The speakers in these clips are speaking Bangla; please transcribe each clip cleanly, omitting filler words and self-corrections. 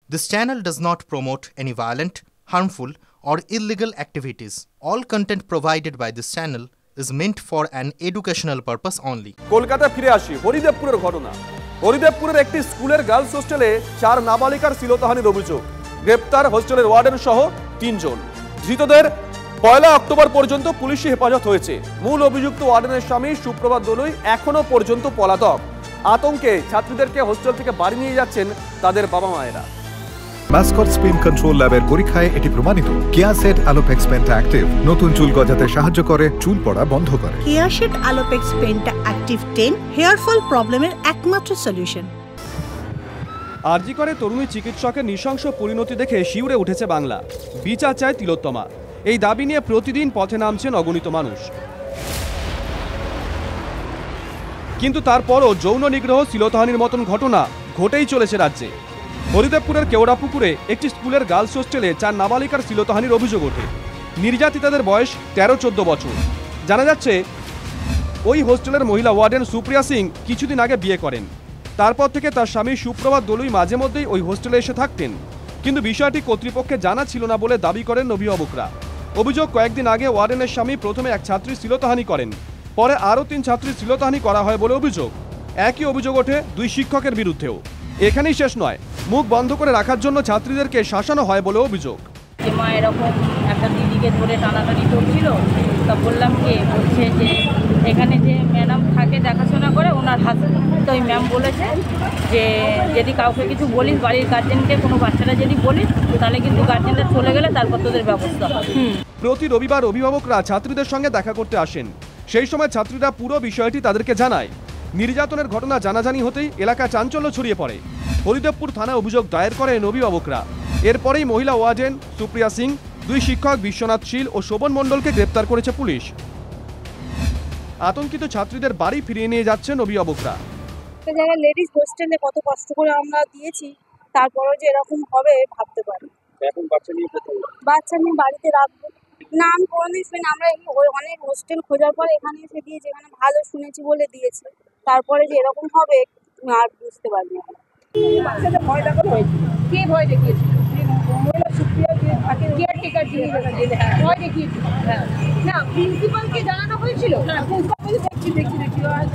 This channel does not promote any violent, harmful, or illegal activities. All content provided by this channel is meant for an educational purpose only. Kolkata ফিরে আসি হরিদেবপুরের ঘটনা। হরিদেবপুরের একটি স্কুলের গার্লস হোস্টেলে 4 নাবালিকার শ্লীলতাহানির অভিযোগ। গ্রেপ্তার হোস্টেলের ওয়ার্ডেন সহ 3 জন। ধৃতদের 1 অক্টোবর পর্যন্ত পুলিশি হেফাজত হয়েছে। মূল অভিযুক্ত ওয়ার্ডেনের স্বামী সুপ্রভাত দলুই এখনো পর্যন্ত পলাতক। আতঙ্কে ছাত্রীদেরকে হোস্টেল থেকে বাড়ি নিয়ে যাচ্ছেন তাদের বাবা মায়েরা। মাস্কট স্পিন কন্ট্রোল ল্যাবের পরীক্ষায় এটি প্রমাণিত। কেয়াসেট আলোপেক্স পেন্টা অ্যাক্টিভ নতুন চুল গজাতে সাহায্য করে, চুল পড়া বন্ধ করে। কেয়াসেট আলোপেক্স পেন্টা অ্যাক্টিভ 10 হেয়ার ফল প্রবলেমের একমাত্র সলিউশন। আরজি করে তরুণী চিকিৎসকের নৃশংস পরিণতি দেখে শিউরে উঠেছে বাংলা। বিচার চায় তিলোত্তমা। এই দাবি নিয়ে প্রতিদিন পথে নামছেন অগণিত মানুষ। কিন্তু তারপরও যৌন নিগ্রহ, শ্লীলতাহানির মতন ঘটনা ঘটেই চলেছে রাজ্যে। হরিদেবপুরের কেওড়াপুকুরে একটি স্কুলের গার্লস হোস্টেলে 4 নাবালিকার শ্লীলতাহানির অভিযোগ ওঠে। নির্যাতিতাদের বয়স 13-14 বছর। জানা যাচ্ছে ওই হোস্টেলের মহিলা ওয়ার্ডেন সুপ্রিয়া সিং কিছুদিন আগে বিয়ে করেন। তারপর থেকে তার স্বামী সুপ্রভাত দলুই মাঝে মধ্যেই ওই হোস্টেলে এসে থাকতেন। কিন্তু বিষয়টি কর্তৃপক্ষের জানা ছিল না বলে দাবি করেন অভিভাবকরা। অভিযোগ, কয়েকদিন আগে ওয়ার্ডেনের স্বামী প্রথমে এক ছাত্রীর শ্লীলতাহানি করেন, পরে আরও 3 ছাত্রীর শ্লীলতাহানি করা হয় বলে অভিযোগ। একই অভিযোগ ওঠে 2 শিক্ষকের বিরুদ্ধেও। এখানেই শেষ নয়, মুখ বন্ধ করে রাখার জন্য ছাত্রীদেরকে শাসানো হয় বলে অভিযোগ। মা এরকম একটা দিদিকে ধরে টানাটানি করছিল, তা বললাম কি, বলছে যে এখানে যে ম্যাডাম থাকে দেখাশোনা করে ওনার হাসবেন্ড, তো ওই ম্যাম বলেছে যে যদি কাউকে কিছু বলিস, বাড়ির গার্জেনকে কোনো বাচ্চারা যদি বলিস, তাহলে কিন্তু গার্জেনরা চলে গেলে তারপর তোদের ব্যবস্থা হবে। প্রতি রবিবার অভিভাবকরা ছাত্রীদের সঙ্গে দেখা করতে আসেন। সেই সময় ছাত্রীরা পুরো বিষয়টি তাদেরকে জানায়। নির্যাতনের ঘটনা জানাজানি হতেই এলাকায় চাঞ্চল্য ছড়িয়ে পড়ে। হরিদেবপুর থানায় অভিযোগ দায়ের করেন অভিভাবকরা। এরপরেই মহিলা ওয়ার্ডেন সুপ্রিয়া সিং, 2 শিক্ষক বিশ্বনাথ শীল ও শোভন মণ্ডলকে গ্রেপ্তার করেছে পুলিশ। আতঙ্কিত ছাত্রীদের বাড়ি ফিরিয়ে নিয়ে যাচ্ছেন অভিভাবকরা। জায়গায় লেডিস হোস্টেলে কত কষ্ট করে আমরা দিয়েছি, তারপরেও যে এরকম হবে ভাবতে পারি। এখন বাচ্চা নিয়ে বাড়িতে রাখবো না, আমি কোনোদিন শুনি। আমরা অনেক হোস্টেল খোঁজার পর এখানে এসে দিয়ে যেখানে ভালো শুনেছি বলে দিয়েছে, তারপরে যে এরকম হবে আর বুঝতে পারি না। বাচ্চাদের ভয় দেখানো হয়েছিল। কে ভয় দেখিয়েছিল? মহিলা সুপ্রিয়া যে থাকে কেয়ারটেকার, যিনি ভয় দেখিয়েছিল। হ্যাঁ, না, প্রিন্সিপালকে জানানো হয়েছিল। প্রিন্সিপাল দেখছি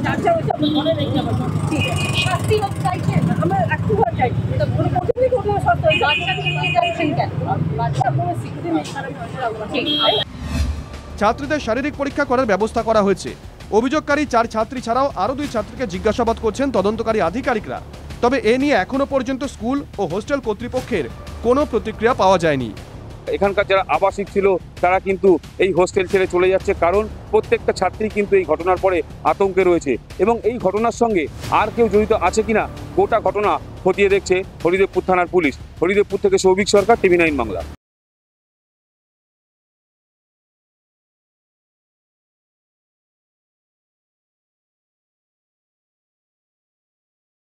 চার্চা হয়েছে, মনে দেখি আমার ঠিক আছে। শাস্তি হোক চাইছে, আমরা একটু ভয় চাইছি। এটা কোনো প্রতিদিনই কোনো সত্য বাচ্চাকে নিয়ে যাচ্ছেন কেন? বাচ্চা কোনো স্বীকৃতি নেই। ঠিক ছাত্রীদের শারীরিক পরীক্ষা করার ব্যবস্থা করা হয়েছে। অভিযোগকারী 4 ছাত্রী ছাড়াও আরও 2 ছাত্রীকে জিজ্ঞাসাবাদ করছেন তদন্তকারী আধিকারিকরা। তবে এ নিয়ে এখনো পর্যন্ত স্কুল ও হোস্টেল কর্তৃপক্ষের কোনো প্রতিক্রিয়া পাওয়া যায়নি। এখানকার যারা আবাসিক ছিল তারা কিন্তু এই হোস্টেল ছেড়ে চলে যাচ্ছে, কারণ প্রত্যেকটা ছাত্রী কিন্তু এই ঘটনার পরে আতঙ্কে রয়েছে এবং এই ঘটনার সঙ্গে আর কেউ জড়িত আছে কিনা গোটা ঘটনা খতিয়ে দেখছে হরিদেবপুর থানার পুলিশ। হরিদেবপুর থেকে সৌভিক সরকার, TV9 বাংলা।